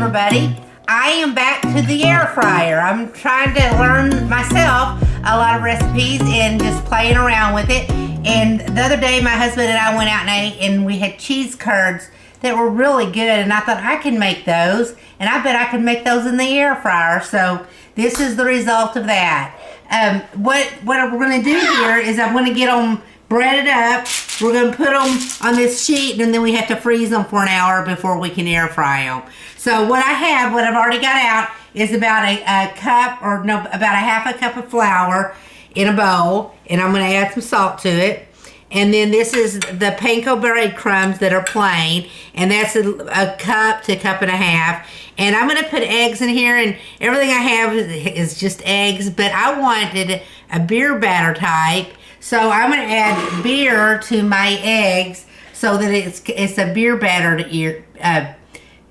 everybody. I am back to the air fryer. I'm trying to learn myself a lot of recipes and just playing around with it. And the other day my husband and I went out and ate, and we had cheese curds that were really good, and I thought I can make those, and I bet I could make those in the air fryer. So this is the result of that. What we're going to do here is I'm going to get them breaded up. We're going to put them on this sheet, and then we have to freeze them for an hour before we can air fry them. So what I've already got out is about a cup, or no, about a half a cup of flour in a bowl, and I'm going to add some salt to it. And then this is the panko bread crumbs that are plain, and that's a cup to a cup and a half. And I'm going to put eggs in here, and everything I have is just eggs, but I wanted a beer batter type, so I'm going to add beer to my eggs so that it's a beer battered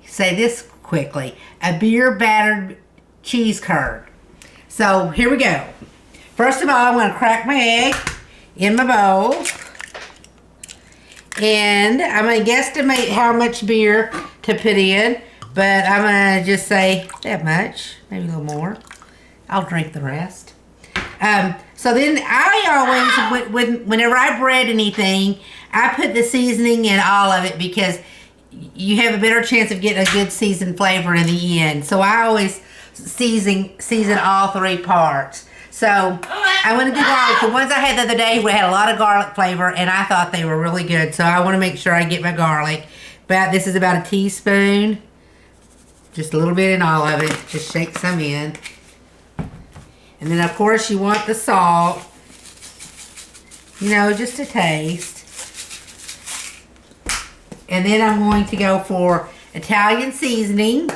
say this quickly, a beer battered cheese curd. So here we go. First of all, I'm going to crack my egg in my bowl. And I'm going to guesstimate how much beer to put in, but I'm going to just say that much, maybe a little more. I'll drink the rest. So then I always, whenever I bread anything, I put the seasoning in all of it because you have a better chance of getting a good seasoned flavor in the end. So I always season all three parts. So I want to do garlic. The ones I had the other day, we had a lot of garlic flavor, and I thought they were really good. So I want to make sure I get my garlic. This is about a teaspoon. Just a little bit in all of it. Just shake some in. And then, of course, you want the salt. You know, just a taste. And then I'm going to go for Italian seasoning.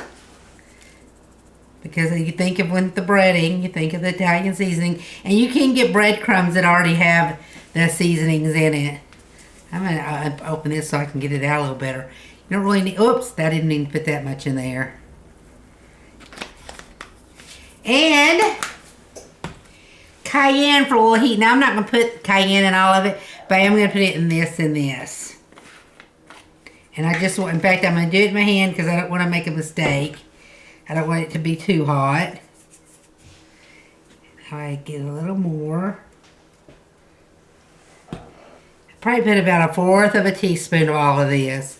Because you think of when the breading, you think of the Italian seasoning. And you can get breadcrumbs that already have the seasonings in it. I'm going to open this so I can get it out a little better. You don't really need, oops, I didn't even put that much in there. And cayenne for a little heat. Now I'm not going to put cayenne in all of it, but I'm going to put it in this and this. And I just want, in fact, I'm going to do it in my hand because I don't want to make a mistake. I don't want it to be too hot. I get a little more. Probably put about 1/4 of a teaspoon of all of this.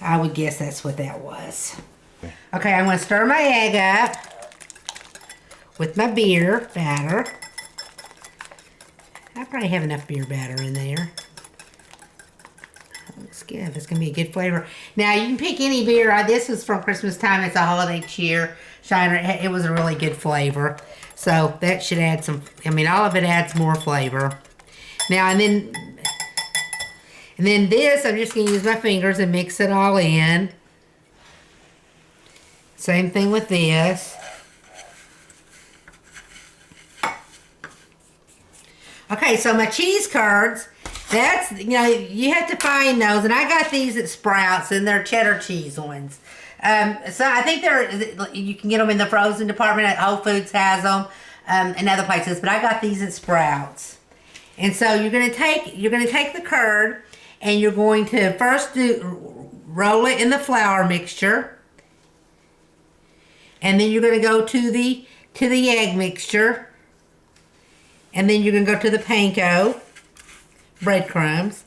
I would guess that's what that was. Okay, I'm going to stir my egg up with my beer batter. I probably have enough beer batter in there. Looks good. It's going to be a good flavor. Now, you can pick any beer. This was from Christmas time. It's a holiday cheer shiner. It was a really good flavor. So, that should add some, I mean, all of it adds more flavor. Now, and then this, I'm just going to use my fingers and mix it all in. Same thing with this. Okay, so my cheese curds, that's, you know, you have to find those. And I got these at Sprouts, and they're cheddar cheese ones. So I think you can get them in the frozen department. Whole Foods has them, and other places. But I got these at Sprouts. And so you're going to take the curd, and you're going to first roll it in the flour mixture. And then you're going to go to the egg mixture. And then you're going to go to the panko breadcrumbs.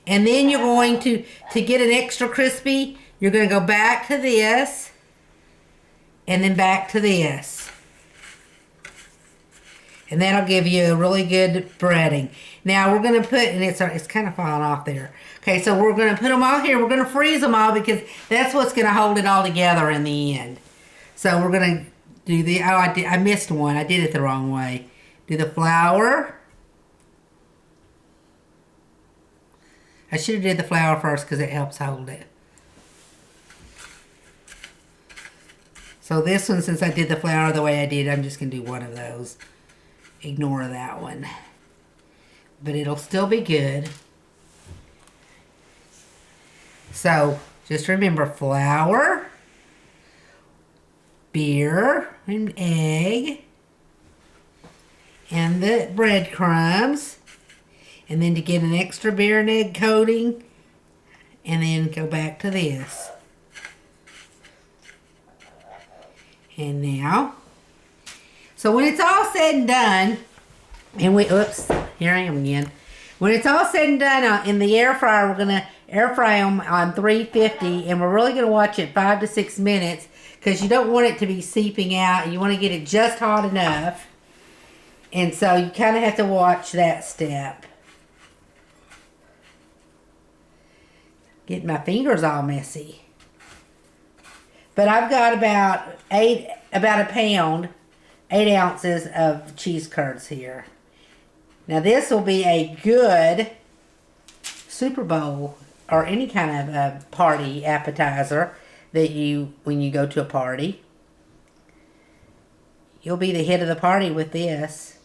And then you're going to get an extra crispy, you're going to go back to this. And then back to this. And that'll give you a really good breading. Now we're going to put, and it's kind of falling off there. Okay, so we're going to put them all here. We're going to freeze them all because that's what's going to hold it all together in the end. So we're going to do I missed one. I did it the wrong way. Do the flour. I should have did the flour first because it helps hold it. So this one, since I did the flour the way I did, I'm just going to do one of those. Ignore that one. But it'll still be good. So, just remember flour, beer, and egg, and the breadcrumbs. And then to get an extra beer and egg coating, and then go back to this. And now, so when it's all said and done, and oops, here I am again. When it's all said and done in the air fryer, we're gonna air fry them on 350, and we're really gonna watch it 5 to 6 minutes because you don't want it to be seeping out. You want to get it just hot enough, and so you kind of have to watch that step. Getting my fingers all messy. But I've got about a pound, 8 ounces of cheese curds here. Now this will be a good Super Bowl or any kind of party appetizer that when you go to a party. You'll be the hit of the party with this.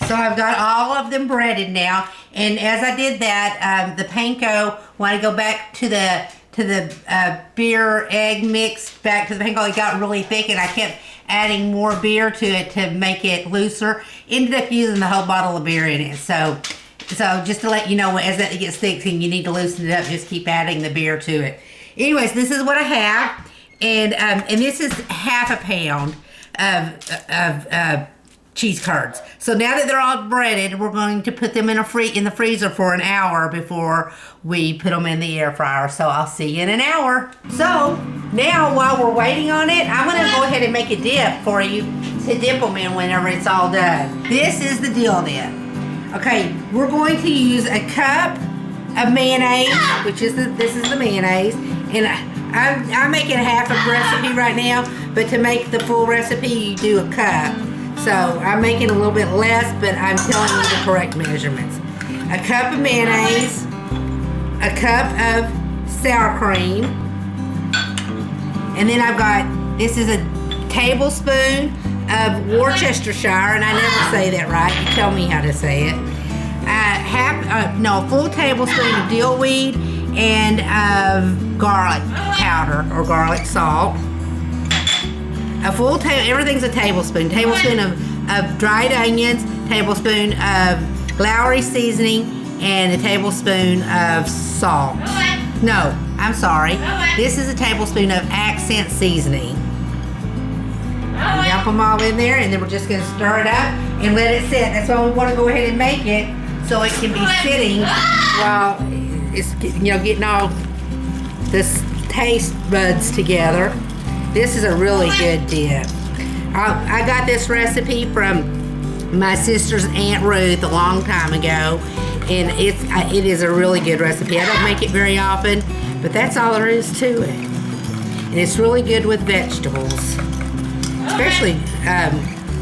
So I've got all of them breaded now, and as I did that, the panko, when I go back to the beer egg mix, back to the panko, it got really thick, and I kept adding more beer to it to make it looser. Ended up using the whole bottle of beer in it. So just to let you know, as that gets thick and you need to loosen it up, just keep adding the beer to it. Anyways, this is what I have, and this is half a pound of cheese curds. So now that they're all breaded, we're going to put them in the freezer for an hour before we put them in the air fryer. So I'll see you in an hour. So now while we're waiting on it, I'm going to go ahead and make a dip for you to dip them in whenever it's all done. This is the deal then. Okay, we're going to use a cup of mayonnaise, which is this is the mayonnaise, and I'm making half a recipe right now, but to make the full recipe, you do a cup. So I'm making a little bit less, but I'm telling you the correct measurements. A cup of mayonnaise, a cup of sour cream, and then I've got, this is a tablespoon of Worcestershire, and I never say that right. You tell me how to say it. A full tablespoon of dill weed and of garlic powder or garlic salt. Everything's a tablespoon. Tablespoon of dried onions, tablespoon of Lowry seasoning, and a tablespoon of salt. No, I'm sorry. This is a tablespoon of accent seasoning. Dump them all in there, and then we're just going to stir it up and let it sit. That's why we want to go ahead and make it so it can be sitting while it's getting all this taste buds together. This is a really good dip. I got this recipe from my sister's Aunt Ruth a long time ago, and it is a really good recipe. I don't make it very often, but that's all there is to it. And it's really good with vegetables, especially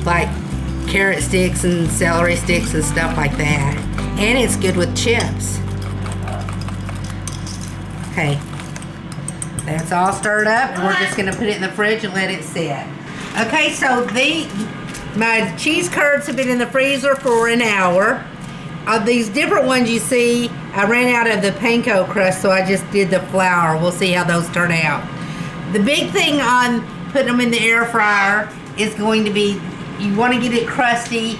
like carrot sticks and celery sticks and stuff like that. And it's good with chips. Okay. That's all stirred up, and we're just going to put it in the fridge and let it sit. Okay, so my cheese curds have been in the freezer for an hour. These different ones you see, I ran out of the panko crust, so I just did the flour. We'll see how those turn out. The big thing on putting them in the air fryer is going to be, you want to get it crusty,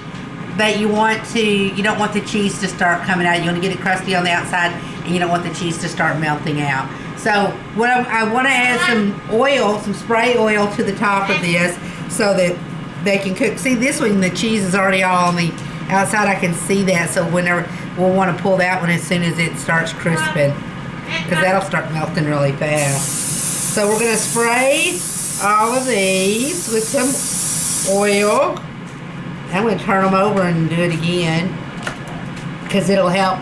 but you don't want the cheese to start coming out. You want to get it crusty on the outside, and you don't want the cheese to start melting out. So what I want to add some oil, some spray oil to the top of this so that they can cook. See, this one, the cheese is already all on the outside. I can see that, so whenever we'll want to pull that one as soon as it starts crisping, because that'll start melting really fast. So we're going to spray all of these with some oil. I'm going to turn them over and do it again, because that'll help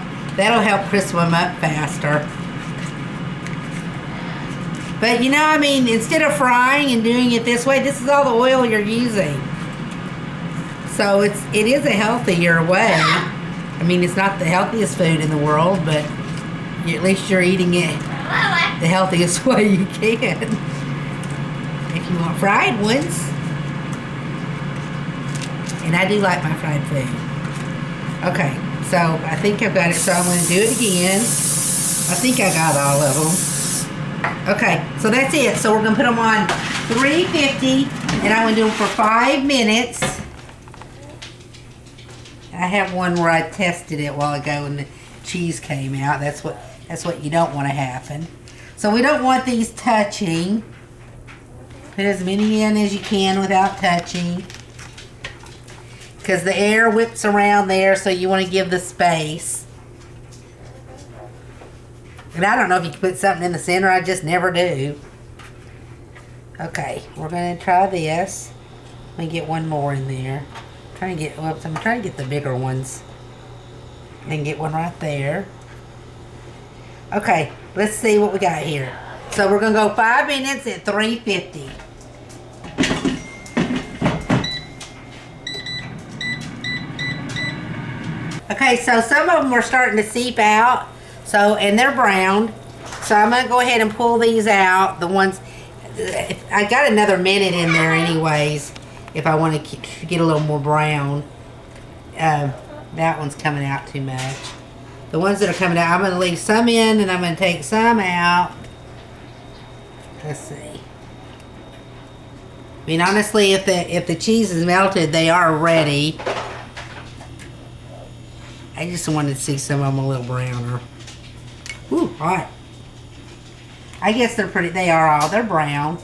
crisp them up faster. But instead of frying and doing it this way, this is all the oil you're using. So it is a healthier way. It's not the healthiest food in the world, but at least you're eating it the healthiest way you can. If you want fried ones. And I do like my fried food. Okay, so I think I've got it, so I'm going to do it again. I think I got all of them. Okay, so that's it. So we're going to put them on 350, and I'm going to do them for 5 minutes. I have one where I tested it a while ago and the cheese came out. That's what That's what you don't want to happen. So we don't want these touching. Put as many in as you can without touching. Because the air whips around there, so you want to give the space. And I don't know if you can put something in the center. I just never do. Okay, we're going to try this. Let me get one more in there. I'm trying to get the bigger ones. And get one right there. Okay, let's see what we got here. So we're going to go 5 minutes at 350. Okay, so some of them are starting to seep out. So, and they're browned. So I'm going to go ahead and pull these out. The ones, I got another minute in there anyways, if I want to get a little more brown. That one's coming out too much. The ones that are coming out, I'm going to leave some in and I'm going to take some out. Let's see. I mean, honestly, if the cheese is melted, they are ready. I just wanted to see some of them a little browner. Ooh, hot. I guess they're pretty, they're brown.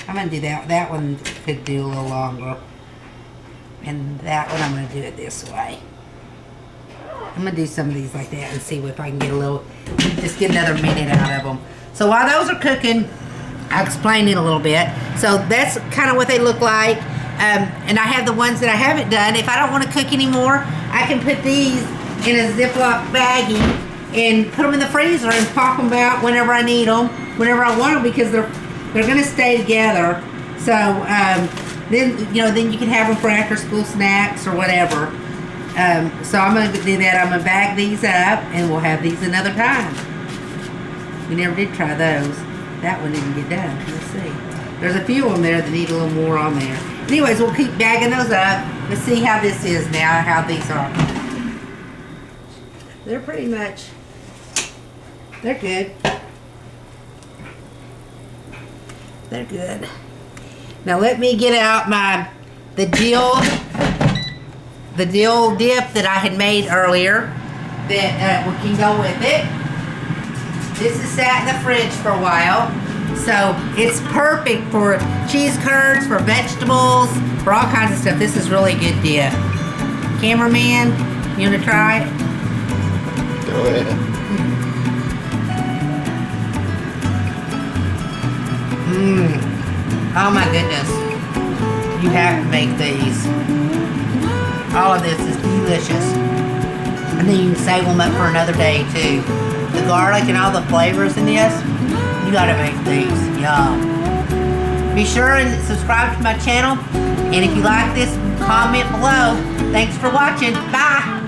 I'm going to do that. That one could do a little longer. And that one, I'm going to do it this way. I'm going to do some of these like that and see if I can get just get another minute out of them. So while those are cooking, I'll explain it a little bit. So that's kind of what they look like. And I have the ones that I haven't done. If I don't want to cook anymore, I can put these in a Ziploc baggie and put them in the freezer and pop them out whenever I need them, whenever I want them, because they're going to stay together. So then you can have them for after school snacks or whatever. So I'm going to do that. I'm going to bag these up and we'll have these another time. We never did try those. That one didn't get done. Let's see. There's a few of them there that need a little more on there. Anyways, we'll keep bagging those up. Let's see how this is now, how these are. They're pretty much, they're good. They're good. Now let me get out the dill dip that I had made earlier that we can go with it. This has sat in the fridge for a while. So it's perfect for cheese curds, for vegetables, for all kinds of stuff. This is really good dip. Cameraman, you want to try it? Go ahead. Oh my goodness. You have to make these. All of this is delicious. And then you can save them up for another day too. The garlic and all the flavors in this, you gotta make these. Yum. Be sure and subscribe to my channel. And if you like this, comment below. Thanks for watching. Bye.